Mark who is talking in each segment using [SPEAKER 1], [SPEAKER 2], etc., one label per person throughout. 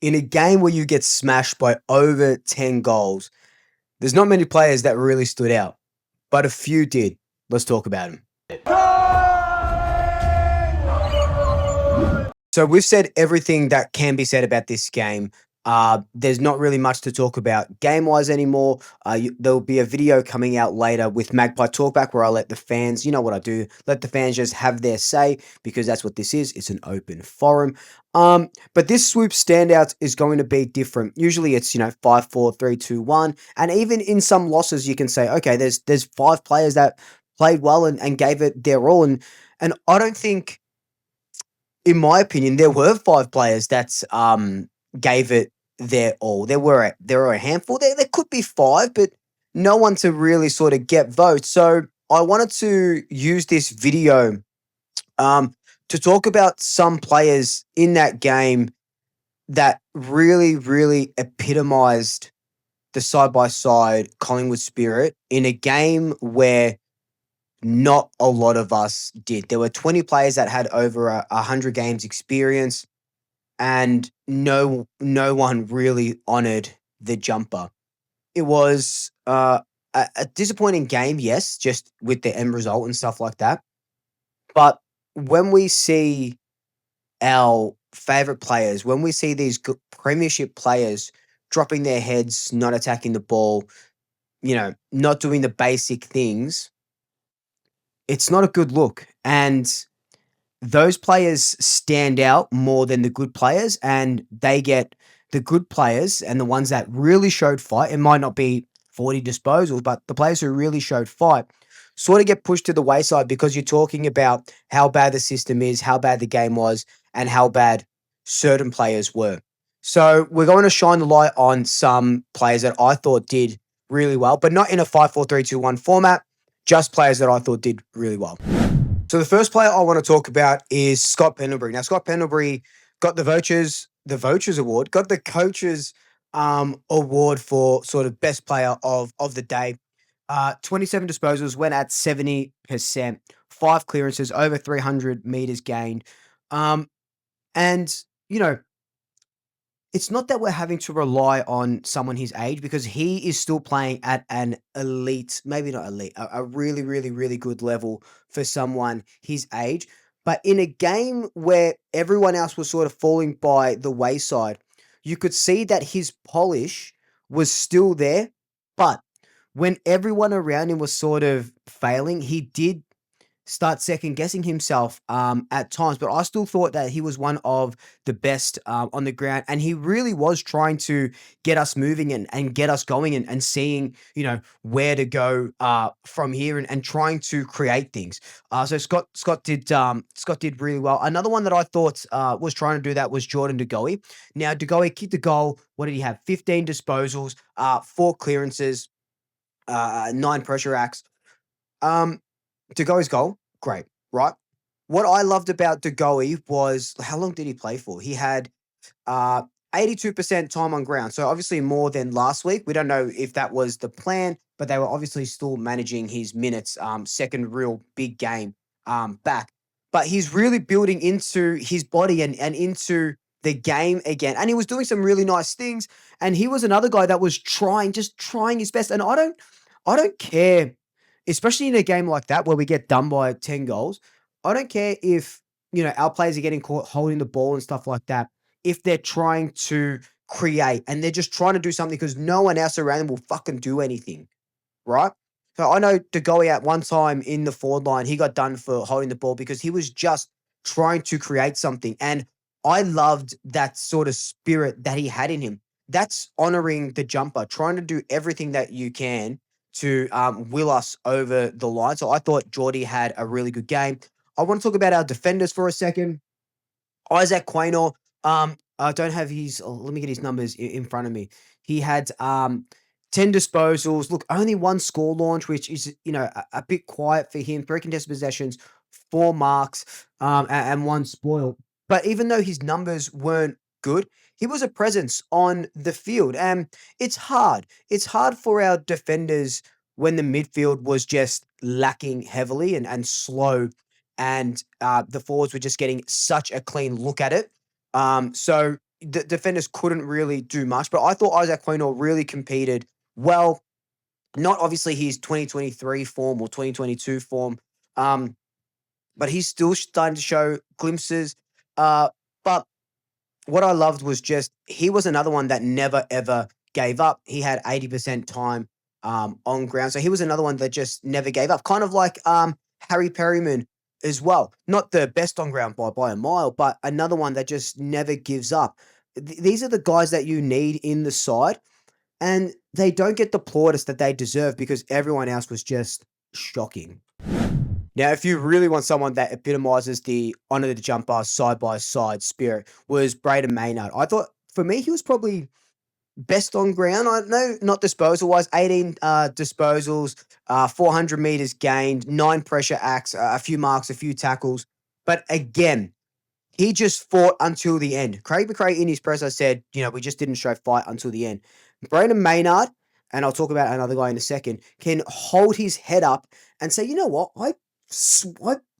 [SPEAKER 1] in a game where you get smashed by over 10 goals, there's not many players that really stood out, but a few did. Let's talk about them. So we've said everything that can be said about this game. There's not really much to talk about game-wise anymore. There'll be a video coming out later with Magpie Talkback where I let the fans, you know what I do, let the fans just have their say because that's what this is. It's an open forum. But this Swoop Standouts is going to be different. Usually it's, 5, 4, 3, 2, 1. And even in some losses, you can say, okay, there's 5 players that played well and gave it their all. And I don't think, in my opinion, there were 5 players that gave it their all. There were a handful. There could be 5, but no one to really sort of get votes. So I wanted to use this video to talk about some players in that game that really, really epitomized the side-by-side Collingwood spirit in a game where not a lot of us did. There were 20 players that had over 100 games experience, and no one really honored the jumper. It was a disappointing game, yes, just with the end result and stuff like that. But when we see our favorite players, when we see these premiership players dropping their heads, not attacking the ball, not doing the basic things, it's not a good look. And those players stand out more than the good players, and they get the good players and the ones that really showed fight. It might not be 40 disposals, but the players who really showed fight sort of get pushed to the wayside because you're talking about how bad the system is, how bad the game was, and how bad certain players were. So we're going to shine the light on some players that I thought did really well, but not in a 5-4-3-2-1 format, just players that I thought did really well. So the first player I want to talk about is Scott Pendlebury. Now, Scott Pendlebury got the Vouchers Award, got the Coaches Award for sort of best player of the day. 27 disposals, went at 70%, 5 clearances, over 300 meters gained. And, it's not that we're having to rely on someone his age because he is still playing at an elite, maybe not elite, a really, really, really good level for someone his age. But in a game where everyone else was sort of falling by the wayside, you could see that his polish was still there. But when everyone around him was sort of failing, he did start second guessing himself at times, but I still thought that he was one of the best on the ground, and he really was trying to get us moving and get us going and seeing, where to go from here and trying to create things. So Scott did really well. Another one that I thought was trying to do that was Jordan De Goey. Now, De Goey kicked the goal. What did he have? 15 disposals, 4 clearances, 9 pressure acts. De Goey's goal, great, right? What I loved about De Goey was how long did he play for? He had 82% time on ground. So obviously more than last week. We don't know if that was the plan, but they were obviously still managing his minutes, second real big game back. But he's really building into his body and into the game again. And he was doing some really nice things. And he was another guy that was just trying his best. And I don't care, especially in a game like that where we get done by 10 goals. I don't care if, our players are getting caught holding the ball and stuff like that, if they're trying to create and they're just trying to do something because no one else around them will fucking do anything, right? So I know De Goey at one time in the forward line, he got done for holding the ball because he was just trying to create something. And I loved that sort of spirit that he had in him. That's honoring the jumper, trying to do everything that you can to will us over the line. So I thought Geordie had a really good game. I want to talk about our defenders for a second. Isaac Quaynor, I don't have his, let me get his numbers in front of me. He had 10 disposals. Look, only 1 score launch, which is, a bit quiet for him. 3 contested possessions, 4 marks, and 1 spoil. But even though his numbers weren't good, he was a presence on the field. And it's hard. It's hard for our defenders when the midfield was just lacking heavily and slow, and the forwards were just getting such a clean look at it. So the defenders couldn't really do much. But I thought Isaac Quaynor really competed well. Not obviously his 2023 form or 2022 form, um, but he's still starting to show glimpses. But what I loved was just he was another one that never ever gave up. He had 80% time on ground. So he was another one that just never gave up. Kind of like Harry Perryman as well. Not the best on ground by a mile, but another one that just never gives up. These are the guys that you need in the side, and they don't get the plaudits that they deserve because everyone else was just shocking. Now, if you really want someone that epitomizes the honor the jumper side by side spirit, was Braden Maynard. I thought for me he was probably best on ground. I know not disposal wise, 18 disposals, 400 meters gained, 9 pressure acts, a few marks, a few tackles. But again, he just fought until the end. Craig McRae in his presser said, we just didn't show fight until the end. Braden Maynard, and I'll talk about another guy in a second, can hold his head up and say, you know what, I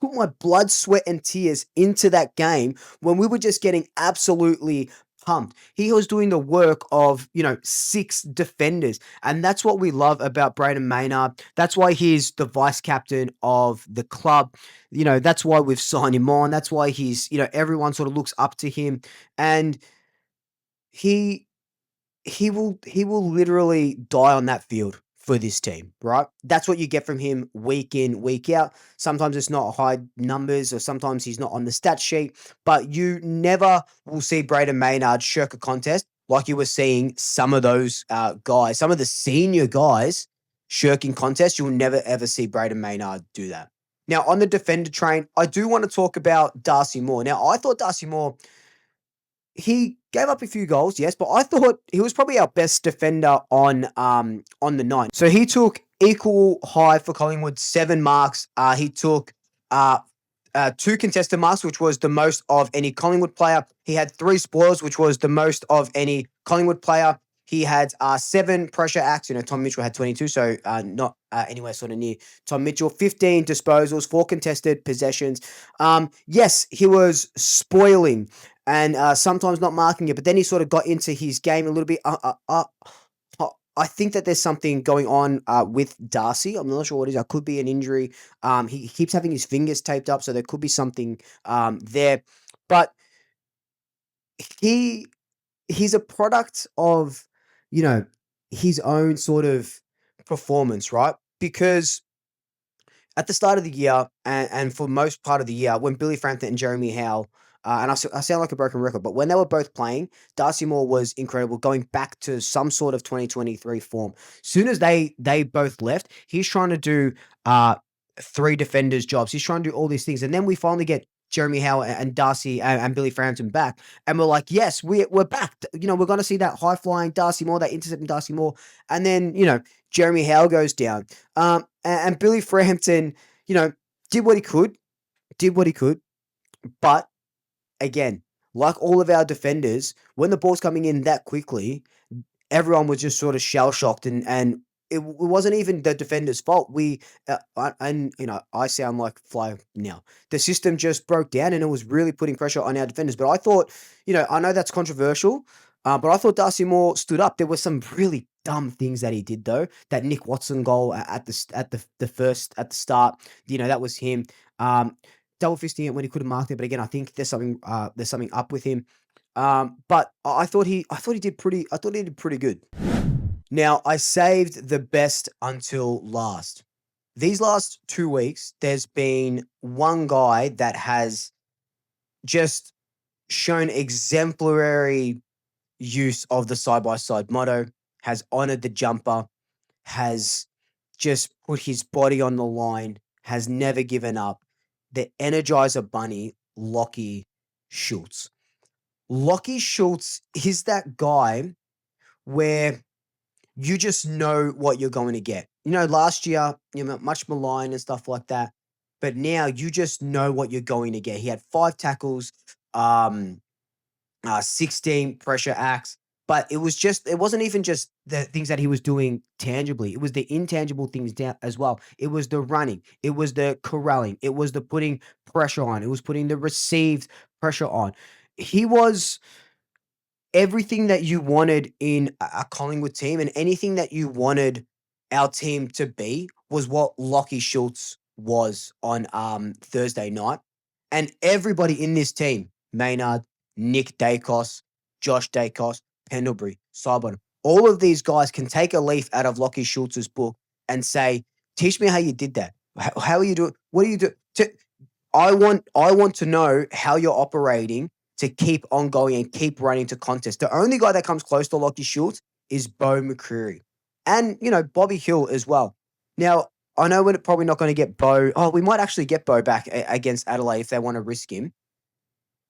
[SPEAKER 1] put my blood, sweat, and tears into that game when we were just getting absolutely pumped. He was doing the work of, 6 defenders. And that's what we love about Braden Maynard. That's why he's the vice captain of the club. That's why we've signed him on. That's why he's, everyone sort of looks up to him. And he he will literally die on that field for this team, right? That's what you get from him week in, week out. Sometimes it's not high numbers, or sometimes he's not on the stat sheet, but you never will see Braden Maynard shirk a contest like you were seeing some of those guys, some of the senior guys shirking contests. You'll never ever see Braden Maynard do that. Now, on the defender train, I do want to talk about Darcy Moore. Now, I thought Darcy Moore, he gave up a few goals, yes, but I thought he was probably our best defender on the night. So he took equal high for Collingwood, 7 marks. He took 2 contested marks, which was the most of any Collingwood player. He had 3 spoils, which was the most of any Collingwood player. He had 7 pressure acts. Tom Mitchell had 22, so not anywhere sort of near Tom Mitchell. 15 disposals, 4 contested possessions. Yes, he was spoiling and sometimes not marking it, but then he sort of got into his game a little bit. I think that there's something going on with Darcy. I'm not sure what it is. It could be an injury. He keeps having his fingers taped up, so there could be something there. But he's a product of, you know, his own sort of performance, right? Because at the start of the year and for most part of the year, when Billy Frampton and Jeremy Howe, and I sound like a broken record, but when they were both playing, Darcy Moore was incredible, going back to some sort of 2023 form. Soon as they both left, he's trying to do 3 defenders' jobs. He's trying to do all these things, and then we finally get Jeremy Howe and Darcy and Billy Frampton back, and we're like, yes, we're back. We're going to see that high flying Darcy Moore, that intercepting Darcy Moore, and then Jeremy Howe goes down. And Billy Frampton, did what he could, but again, like all of our defenders, when the ball's coming in that quickly, everyone was just sort of shell shocked, and it wasn't even the defender's fault. I sound like fly now. The system just broke down, and it was really putting pressure on our defenders. But I thought, I know that's controversial, but I thought Darcy Moore stood up. There were some really dumb things that he did though. That Nick Watson goal at the start, that was him. Double fisting it when he could have marked it, but again, I think there's something up with him. But I thought he did pretty good. Now, I saved the best until last. These last 2 weeks, there's been one guy that has just shown exemplary use of the side-by-side motto, has honored the jumper, has just put his body on the line, has never given up. The Energizer Bunny, Locky Schulz. Locky Schulz is that guy where you just know what you're going to get. Last year, much maligned and stuff like that. But now you just know what you're going to get. He had 5 tackles, 16 pressure acts, but it wasn't even just the things that he was doing tangibly. It was the intangible things down as well. It was the running. It was the corralling. It was the putting pressure on. It was putting the received pressure on. He was everything that you wanted in a Collingwood team and anything that you wanted our team to be was what Locky Schulz was on Thursday night. And everybody in this team, Maynard, Nick Dacos, Josh Dacos, Pendlebury, Sybon, all of these guys can take a leaf out of Locky Schultz's book and say, teach me how you did that. How are you doing? What do you do? I want to know how you're operating to keep on going and keep running to contest. The only guy that comes close to Locky Schulz is Bo McCreary. And, Bobby Hill as well. Now, I know we're probably not going to get Bo. Oh, we might actually get Bo back against Adelaide if they want to risk him.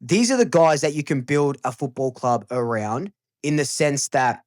[SPEAKER 1] These are the guys that you can build a football club around in the sense that,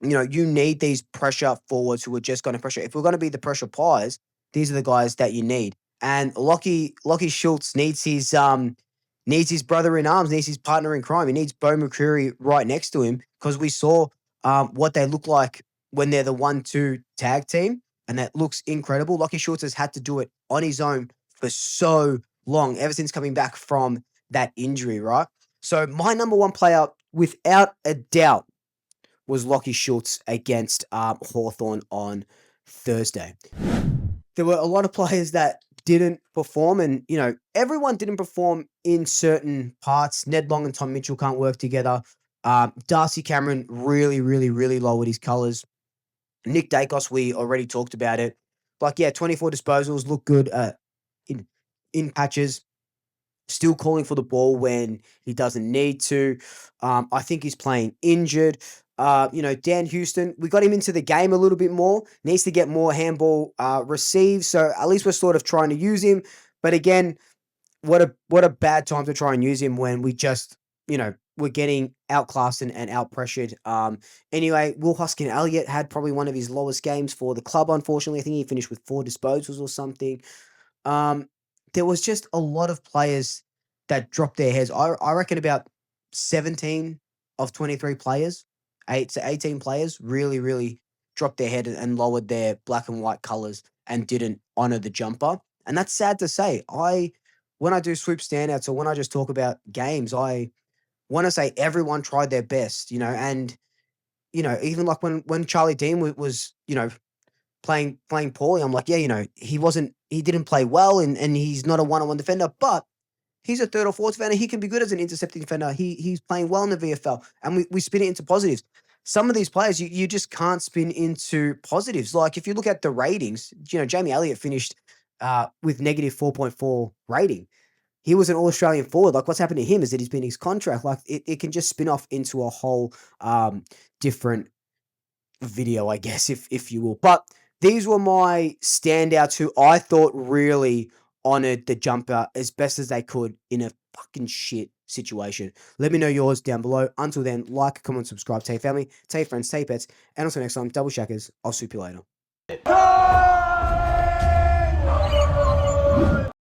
[SPEAKER 1] you need these pressure forwards who are just going to pressure. If we're going to be the pressure pies, these are the guys that you need. And Locky Schulz needs his brother in arms, needs his partner in crime. He needs Bo McCreary right next to him because we saw what they look like when they're the 1-2 tag team, and that looks incredible. Locky Schulz has had to do it on his own for so long, ever since coming back from that injury, right? So my number one player, without a doubt, was Locky Schulz against Hawthorn on Thursday. There were a lot of players that didn't perform, and everyone didn't perform in certain parts. Ned Long and Tom Mitchell can't work together. Darcy Cameron really, really, really lowered his colours. Nick Dacos, we already talked about it. 24 disposals, look good in patches. Still calling for the ball when he doesn't need to. I think he's playing injured. Dan Houston, we got him into the game a little bit more. Needs to get more handball received. So at least we're sort of trying to use him. But again, what a bad time to try and use him when we just, we're getting outclassed and out-pressured. Anyway, Will Hoskin-Elliott had probably one of his lowest games for the club, unfortunately. I think he finished with 4 disposals or something. There was just a lot of players that dropped their heads. I reckon about 17 of 23 players, 8 to 18 players, really, really dropped their head and lowered their black and white colours and didn't honour the jumper. And that's sad to say. When I do Swoop standouts or when I just talk about games, I want to say everyone tried their best, and, even like when Charlie Dean was playing poorly, I'm like, yeah, he didn't play well and he's not a one-on-one defender, but he's a third or fourth defender. He can be good as an intercepting defender. He's playing well in the VFL, and we spin it into positives. Some of these players you just can't spin into positives. Like if you look at the ratings, Jamie Elliott finished with negative 4.4 rating. He was an All-Australian forward. Like what's happened to him is that he's been his contract. Like it can just spin off into a whole different video, I guess, if you will. But these were my standouts who I thought really honored the jumper as best as they could in a fucking shit situation. Let me know yours down below. Until then, like, comment, subscribe, tell your family, tell your friends, tell your pets, and until next time, double shackers. I'll soup you later.